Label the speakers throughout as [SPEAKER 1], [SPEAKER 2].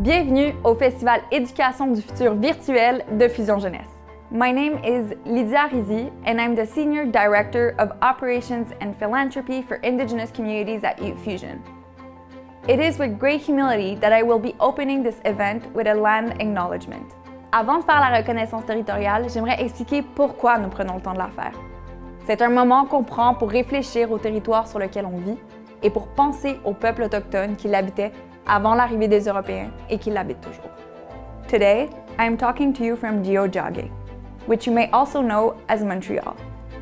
[SPEAKER 1] Bienvenue au Festival Éducation du futur virtuel de Fusion Jeunesse. My name is Lydia Rizy and I'm the Senior Director of Operations and Philanthropy for Indigenous Communities at Youth Fusion. It is with great humility that I will be opening this event with a land acknowledgement. Avant de faire la reconnaissance territoriale, j'aimerais expliquer pourquoi nous prenons le temps de la faire. C'est un moment qu'on prend pour réfléchir au territoire sur lequel on vit et pour penser aux peuples autochtones qui l'habitaient avant l'arrivée des Européens et qui l'habitent toujours. Today, I am talking to you from Tiohtià:ke, which you may also know as Montreal.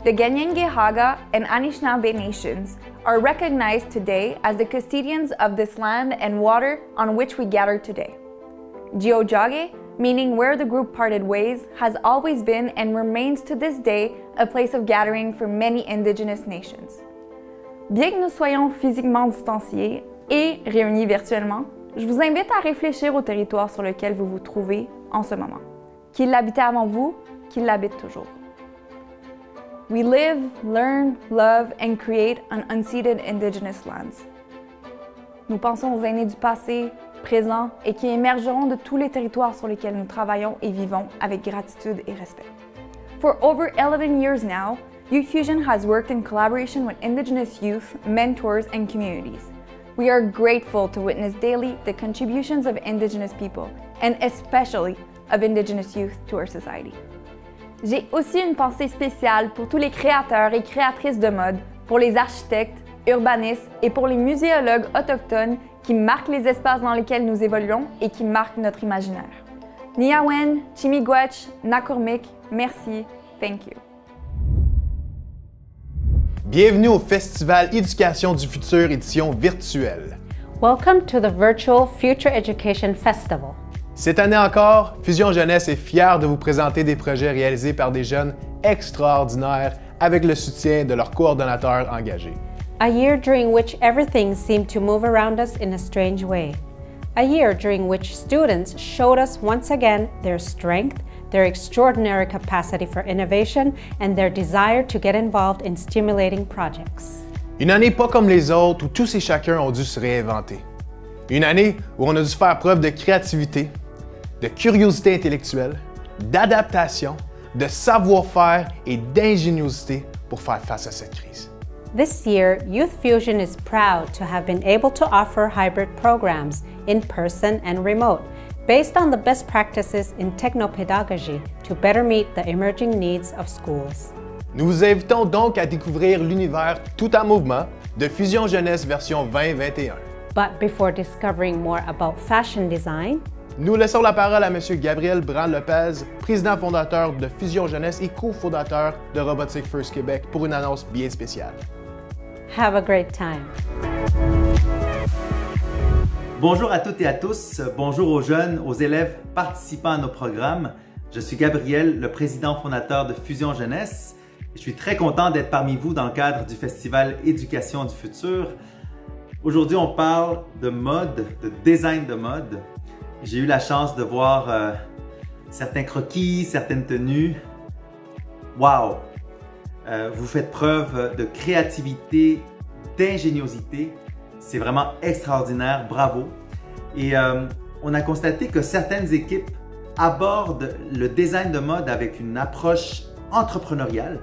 [SPEAKER 1] The Kanien'kehá:ka and Anishinaabe nations are recognized today as the custodians of this land and water on which we gather today. Tiohtià:ke, meaning where the group parted ways, has always been and remains to this day a place of gathering for many Indigenous nations. Bien que nous soyons physiquement distanciés et réunis virtuellement, je vous invite à réfléchir au territoire sur lequel vous vous trouvez en ce moment. Qui l'habitait avant vous, qui l'habite toujours. We live, learn, love and create on unceded Indigenous lands. Nous pensons aux aînés du passé, présent et qui émergeront de tous les territoires sur lesquels nous travaillons et vivons avec gratitude et respect. For over 11 years now, Youth Fusion has worked in collaboration with Indigenous youth, mentors, and communities. We are grateful to witness daily the contributions of Indigenous people, and especially of Indigenous youth to our society. J'ai aussi une pensée spéciale pour tous les créateurs et créatrices de mode, pour les architectes, urbanistes et pour les muséologues autochtones qui marquent les espaces dans lesquels nous évoluons et qui marquent notre imaginaire. Niyawen, Chimigwech, Nakurmik, merci, thank you.
[SPEAKER 2] Bienvenue au Festival Éducation du futur édition virtuelle.
[SPEAKER 3] Welcome to the virtual Future Education Festival.
[SPEAKER 2] Cette année encore, Fusion Jeunesse est fière de vous présenter des projets réalisés par des jeunes extraordinaires avec le soutien de leurs coordonnateurs engagés.
[SPEAKER 3] A year during which everything seemed to move around us in a strange way. A year during which students showed us once again their strength, their extraordinary capacity for innovation, and their desire to get involved in stimulating projects.
[SPEAKER 2] Une année pas comme les autres où tous et chacun ont dû se réinventer. Une année où on a dû faire preuve de créativité, de curiosité intellectuelle, d'adaptation, de savoir-faire et d'ingéniosité pour faire face à cette crise.
[SPEAKER 3] This year, Youth Fusion is proud to have been able to offer hybrid programs, in person and remote, based on the best practices in technopedagogy to better meet the emerging needs of schools.
[SPEAKER 2] Nous vous invitons donc à découvrir l'univers tout en mouvement de Fusion Jeunesse version 2021.
[SPEAKER 3] But before discovering more about fashion design,
[SPEAKER 2] nous laissons la parole à M. Gabriel Brand-Lopez, président fondateur de Fusion Jeunesse et cofondateur de Robotic First Québec, pour une annonce bien spéciale.
[SPEAKER 3] Have a great time.
[SPEAKER 4] Bonjour à toutes et à tous, bonjour aux jeunes, aux élèves participant à nos programmes. Je suis Gabriel, le président fondateur de Fusion Jeunesse. Je suis très content d'être parmi vous dans le cadre du Festival Éducation du futur. Aujourd'hui, on parle de mode, de design de mode. J'ai eu la chance de voir certains croquis, certaines tenues. Wow! Vous faites preuve de créativité, d'ingéniosité. C'est vraiment extraordinaire, bravo. Et on a constaté que certaines équipes abordent le design de mode avec une approche entrepreneuriale.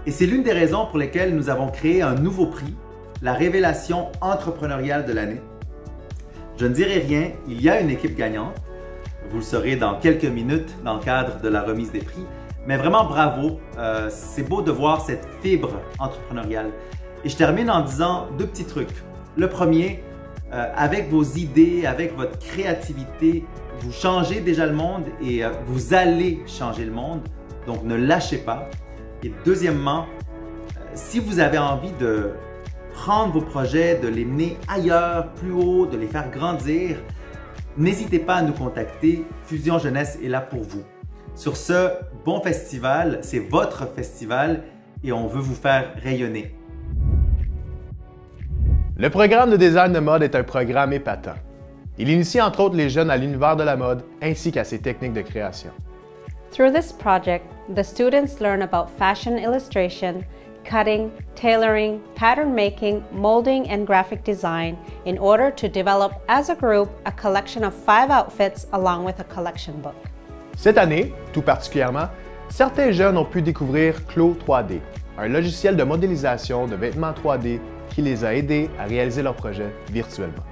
[SPEAKER 4] Et c'est l'une des raisons pour lesquelles nous avons créé un nouveau prix, la révélation entrepreneuriale de l'année. Je ne dirai rien, il y a une équipe gagnante. Vous le saurez dans quelques minutes dans le cadre de la remise des prix. Mais vraiment bravo, c'est beau de voir cette fibre entrepreneuriale. Et je termine en disant deux petits trucs. Le premier, avec vos idées, avec votre créativité, vous changez déjà le monde et vous allez changer le monde. Donc ne lâchez pas. Et deuxièmement, si vous avez envie de prendre vos projets, de les mener ailleurs, plus haut, de les faire grandir, n'hésitez pas à nous contacter. Fusion Jeunesse est là pour vous. Sur ce, bon festival, c'est votre festival et on veut vous faire rayonner.
[SPEAKER 2] Le programme de design de mode est un programme épatant. Il initie entre autres les jeunes à l'univers de la mode ainsi qu'à ses techniques de création.
[SPEAKER 3] Through this project, the students learn about fashion illustration, cutting, tailoring, pattern making, molding, and graphic design in order to develop as a group a collection of 5 outfits along with a collection book.
[SPEAKER 2] Cette année, tout particulièrement, certains jeunes ont pu découvrir Clo 3D, un logiciel de modélisation de vêtements 3D qui les a aidés à réaliser leurs projets virtuellement.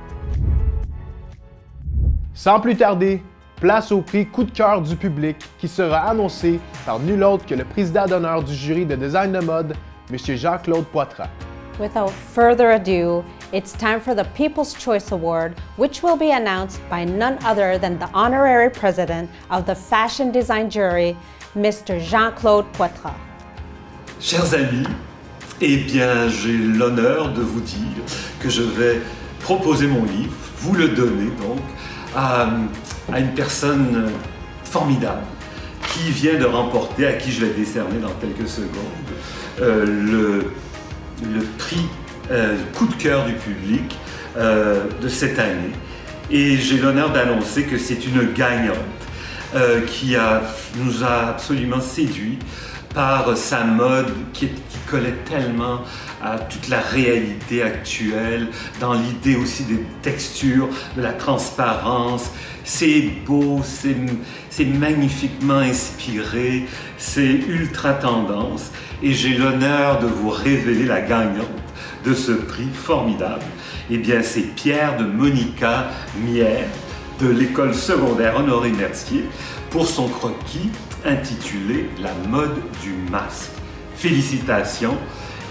[SPEAKER 2] Sans plus tarder, place au prix coup de cœur du public qui sera annoncé par nul autre que le président d'honneur du jury de design de mode, M. Jean-Claude Poitras.
[SPEAKER 3] Without further ado, it's time for the People's Choice Award, which will be announced by none other than the honorary president of the fashion design jury, Mr. Jean-Claude Poitras.
[SPEAKER 5] Chers amis, eh bien, j'ai l'honneur de vous dire que je vais proposer mon livre, vous le donner donc, à une personne formidable qui vient de remporter, à qui je vais décerner dans quelques secondes, le prix coup de cœur du public de cette année. Et j'ai l'honneur d'annoncer que c'est une gagnante qui nous a absolument séduits par sa mode qui collait tellement à toute la réalité actuelle, dans l'idée aussi des textures, de la transparence. C'est beau, c'est magnifiquement inspiré, c'est ultra tendance et j'ai l'honneur de vous révéler la gagnante de ce prix formidable. Eh bien, c'est Pierre de Monica Mier de l'école secondaire Honoré Mercier pour son croquis intitulé « La mode du masque ». Félicitations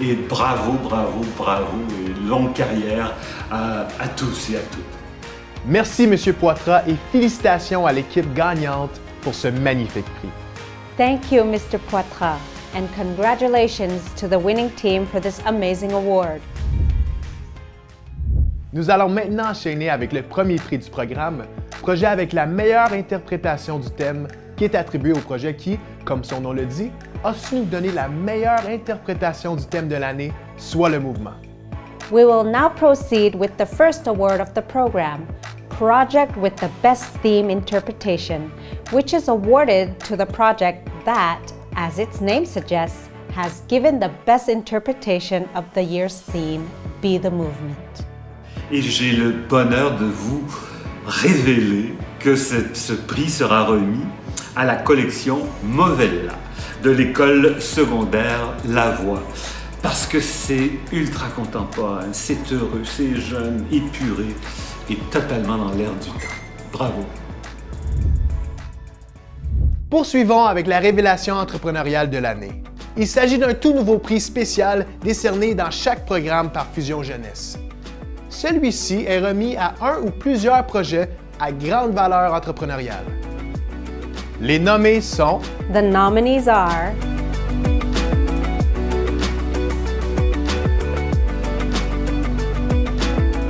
[SPEAKER 5] et bravo, bravo, bravo et longue carrière à tous et à toutes.
[SPEAKER 2] Merci M. Poitras et félicitations à l'équipe gagnante pour ce magnifique prix.
[SPEAKER 3] Thank you, Mr. Poitras, and congratulations to the winning team for this amazing award.
[SPEAKER 2] Nous allons maintenant enchaîner avec le premier prix du programme, projet avec la meilleure interprétation du thème qui est attribué au projet qui, comme son nom le dit, a su nous donner la meilleure interprétation du thème de l'année, soit le mouvement.
[SPEAKER 3] We will now proceed with the first award of the program, Project with the Best Theme Interpretation, which is awarded to the project that, as its name suggests, has given the best interpretation of the year's theme, Be the Movement.
[SPEAKER 5] Et j'ai le bonheur de vous révéler que ce prix sera remis à la collection Movella de l'école secondaire Lavoie. Parce que c'est ultra contemporain, c'est heureux, c'est jeune, épuré et totalement dans l'air du temps. Bravo!
[SPEAKER 2] Poursuivons avec la révélation entrepreneuriale de l'année. Il s'agit d'un tout nouveau prix spécial décerné dans chaque programme par Fusion Jeunesse. Celui-ci est remis à un ou plusieurs projets à grande valeur entrepreneuriale. Les nommés sont...
[SPEAKER 3] The nominees are...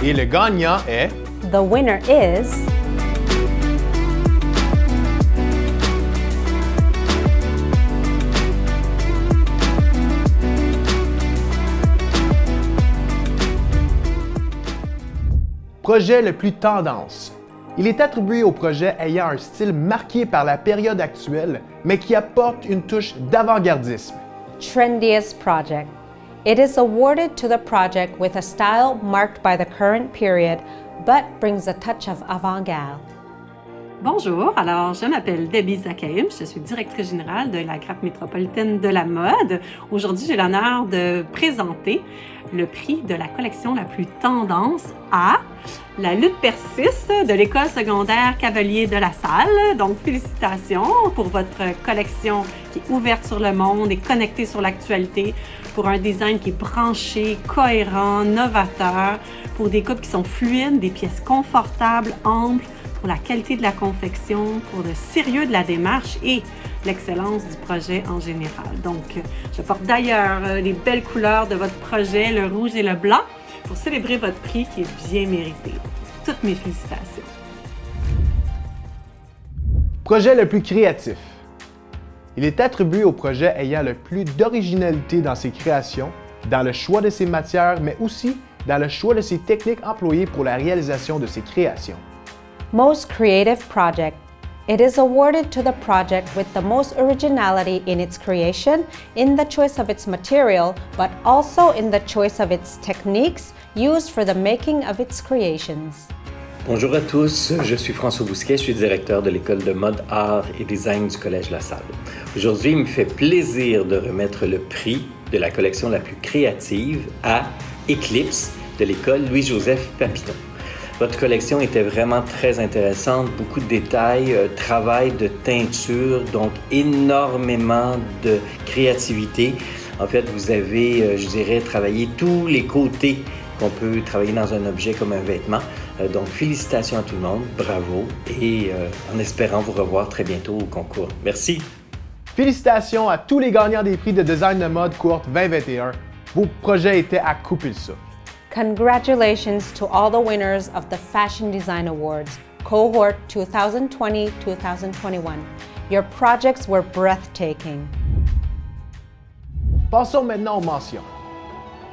[SPEAKER 2] Et le gagnant est...
[SPEAKER 3] The winner is...
[SPEAKER 2] Projet le plus tendance. Il est attribué au projet ayant un style marqué par la période actuelle, mais qui apporte une touche d'avant-gardisme.
[SPEAKER 3] Trendiest project. It is awarded to the project with a style marked by the current period, but brings a touch of avant-garde.
[SPEAKER 6] Bonjour, alors je m'appelle Debbie Zakaïm, je suis directrice générale de la Grappe métropolitaine de la mode. Aujourd'hui, j'ai l'honneur de présenter le prix de la collection la plus tendance à La lutte persiste de l'école secondaire Cavalier de la Salle. Donc, félicitations pour votre collection qui est ouverte sur le monde et connectée sur l'actualité, pour un design qui est branché, cohérent, novateur, pour des coupes qui sont fluides, des pièces confortables, amples, pour la qualité de la confection, pour le sérieux de la démarche et l'excellence du projet en général. Donc, je porte d'ailleurs les belles couleurs de votre projet, le rouge et le blanc, pour célébrer votre prix qui est bien mérité. Toutes mes félicitations.
[SPEAKER 2] Projet le plus créatif. Il est attribué au projet ayant le plus d'originalité dans ses créations, dans le choix de ses matières, mais aussi dans le choix de ses techniques employées pour la réalisation de ses créations.
[SPEAKER 3] Most creative project. It is awarded to the project with the most originality in its creation, in the choice of its material, but also in the choice of its techniques used for the making of its creations.
[SPEAKER 7] Bonjour à tous, je suis François Bousquet, je suis directeur de l'école de mode, art et design du Collège La Salle. Aujourd'hui, il me fait plaisir de remettre le prix de la collection la plus créative à Eclipse de l'école Louis-Joseph Papineau. Votre collection était vraiment très intéressante, beaucoup de détails, travail de teinture, donc énormément de créativité. En fait, vous avez, je dirais, travaillé tous les côtés qu'on peut travailler dans un objet comme un vêtement. Donc, félicitations à tout le monde, bravo, et en espérant vous revoir très bientôt au concours. Merci!
[SPEAKER 2] Félicitations à tous les gagnants des prix de design de mode cohorte 2021. Vos projets étaient à couper le souffle.
[SPEAKER 3] Congratulations to all the winners of the Fashion Design Awards, Cohort 2020-2021. Your projects were breathtaking.
[SPEAKER 2] Passons maintenant aux mentions.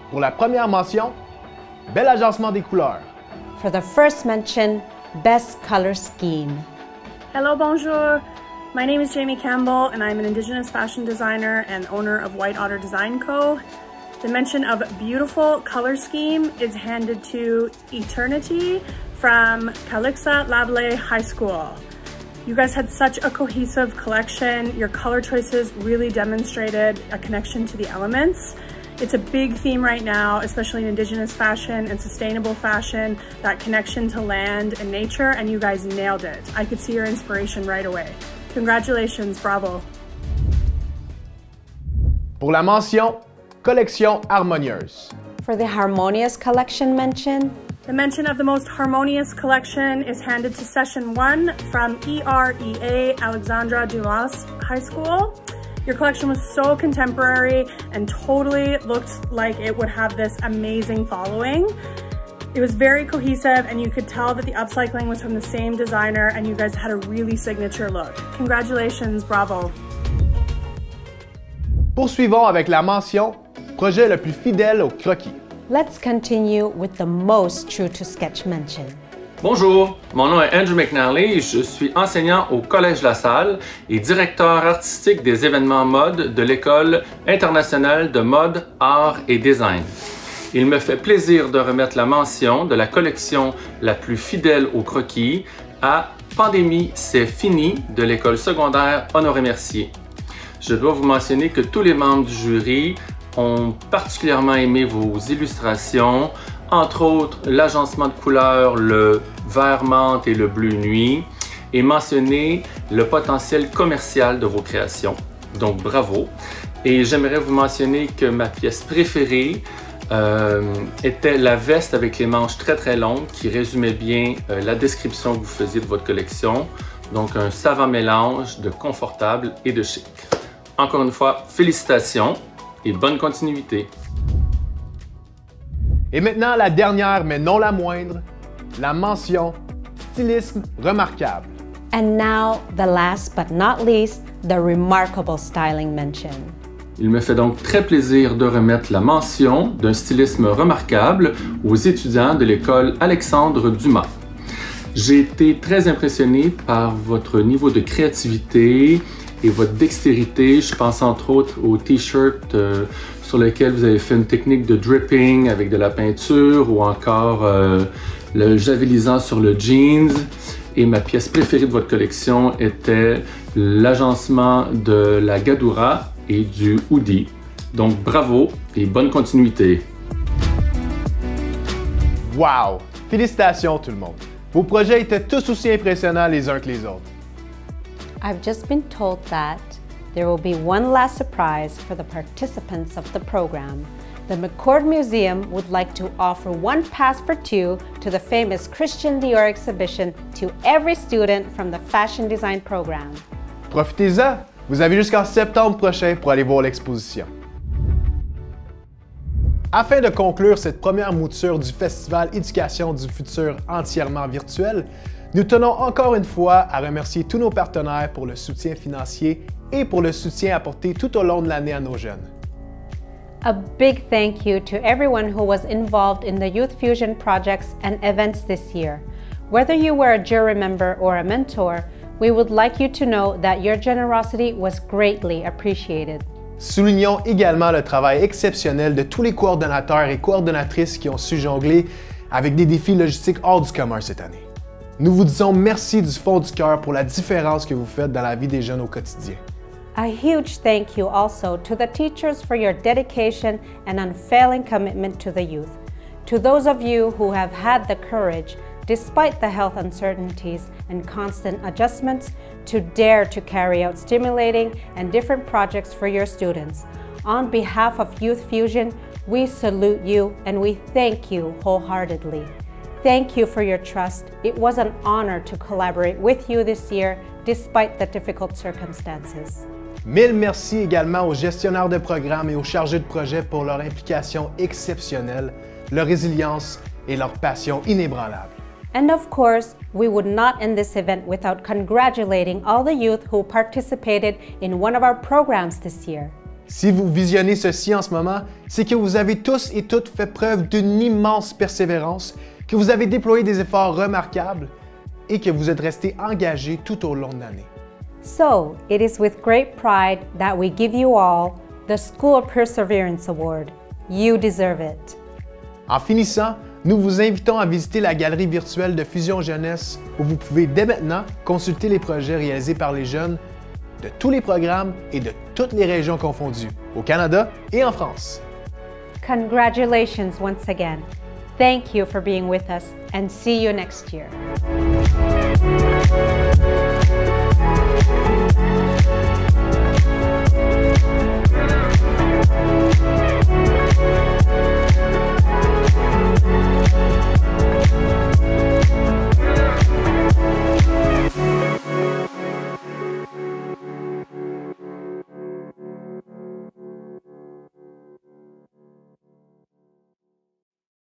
[SPEAKER 2] Pour la première mention, bel agencement des couleurs.
[SPEAKER 3] For the first mention, Best Color Scheme.
[SPEAKER 8] Hello, bonjour. My name is Jamie Campbell, and I'm an Indigenous fashion designer and owner of White Otter Design Co. The mention of beautiful color scheme is handed to Eternity from Calixa Labele High School. You guys had such a cohesive collection. Your color choices really demonstrated a connection to the elements. It's a big theme right now, especially in Indigenous fashion and sustainable fashion, that connection to land and nature, and you guys nailed it. I could see your inspiration right away. Congratulations, bravo.
[SPEAKER 2] Pour la mention, collection harmonieuse.
[SPEAKER 3] For the Harmonious Collection mention,
[SPEAKER 8] the mention of the most harmonious collection is handed to Session 1 from EREA Alexandra Dumas High School. Your collection was so contemporary and totally looked like it would have this amazing following. It was very cohesive, and you could tell that the upcycling was from the same designer, and you guys had a really signature look. Congratulations, bravo.
[SPEAKER 2] Poursuivons avec la mention projet le plus fidèle au croquis.
[SPEAKER 3] Let's continue with the most true to sketch mention.
[SPEAKER 9] Bonjour, mon nom est Andrew McNally, je suis enseignant au Collège La Salle et directeur artistique des événements mode de l'École internationale de mode, art et design. Il me fait plaisir de remettre la mention de la collection la plus fidèle au croquis à Pandémie, c'est fini de l'école secondaire Honoré-Mercier. Je dois vous mentionner que tous les membres du jury ont particulièrement aimé vos illustrations, entre autres l'agencement de couleurs, le vert menthe et le bleu nuit, et mentionné le potentiel commercial de vos créations. Donc bravo! Et j'aimerais vous mentionner que ma pièce préférée était la veste avec les manches très longues qui résumait bien la description que vous faisiez de votre collection. Donc un savant mélange de confortable et de chic. Encore une fois, félicitations et bonne continuité.
[SPEAKER 2] Et maintenant, la dernière, mais non la moindre, la mention stylisme remarquable.
[SPEAKER 3] And now, the last but not least, the remarkable styling mention.
[SPEAKER 9] Il me fait donc très plaisir de remettre la mention d'un stylisme remarquable aux étudiants de l'école Alexandre Dumas. J'ai été très impressionné par votre niveau de créativité et votre dextérité. Je pense entre autres au t-shirt sur lequel vous avez fait une technique de dripping avec de la peinture ou encore le javelisant sur le jeans. Et ma pièce préférée de votre collection était l'agencement de la gadoura et du hoodie. Donc bravo et bonne continuité.
[SPEAKER 2] Wow! Félicitations tout le monde! Vos projets étaient tous aussi impressionnants les uns que les autres.
[SPEAKER 3] I've just been told that there will be one last surprise for the participants of the program. The McCord Museum would like to offer one pass for two to the famous Christian Dior exhibition to every student from the fashion design program.
[SPEAKER 2] Profitez-en! Vous avez jusqu'en septembre prochain pour aller voir l'exposition. Afin de conclure cette première mouture du Festival Éducation du futur entièrement virtuel, nous tenons encore une fois à remercier tous nos partenaires pour le soutien financier et pour le soutien apporté tout au long de l'année à nos jeunes.
[SPEAKER 3] A big thank you to everyone who was involved in the Youth Fusion projects and events this year. Whether you were a jury member or a mentor, We would like you to know that your generosity was greatly appreciated.
[SPEAKER 2] Soulignons également le travail exceptionnel de tous les coordonnateurs et coordonnatrices qui ont su jongler avec des défis logistiques hors du commun cette année. Nous vous disons merci du fond du cœur pour la différence que vous faites dans la vie des jeunes au quotidien.
[SPEAKER 3] A huge thank you also to the teachers for your dedication and unfailing commitment to the youth. To those of you who have had the courage, despite the health uncertainties and constant adjustments, to dare to carry out stimulating and different projects for your students. On behalf of Youth Fusion, we salute you and we thank you wholeheartedly. Thank you for your trust. It was an honor to collaborate with you this year, despite the difficult circumstances.
[SPEAKER 2] Mille merci également aux gestionnaires de programmes et aux chargés de projet pour leur implication exceptionnelle, leur résilience et leur passion inébranlable.
[SPEAKER 3] And of course, we would not end this event without congratulating all the youth who participated in one of our programs this year.
[SPEAKER 2] Si vous visionnez ceci en ce moment, c'est que vous avez tous et toutes fait preuve d'une immense persévérance, que vous avez déployé des efforts remarquables et que vous êtes restés engagés tout au long de l'année.
[SPEAKER 3] So, it is with great pride that we give you all the School Perseverance Award. You deserve it.
[SPEAKER 2] En finissant, nous vous invitons à visiter la galerie virtuelle de Fusion Jeunesse où vous pouvez dès maintenant consulter les projets réalisés par les jeunes de tous les programmes et de toutes les régions confondues, au Canada et en France.
[SPEAKER 3] Congratulations once again. Thank you for being with us and see you next year.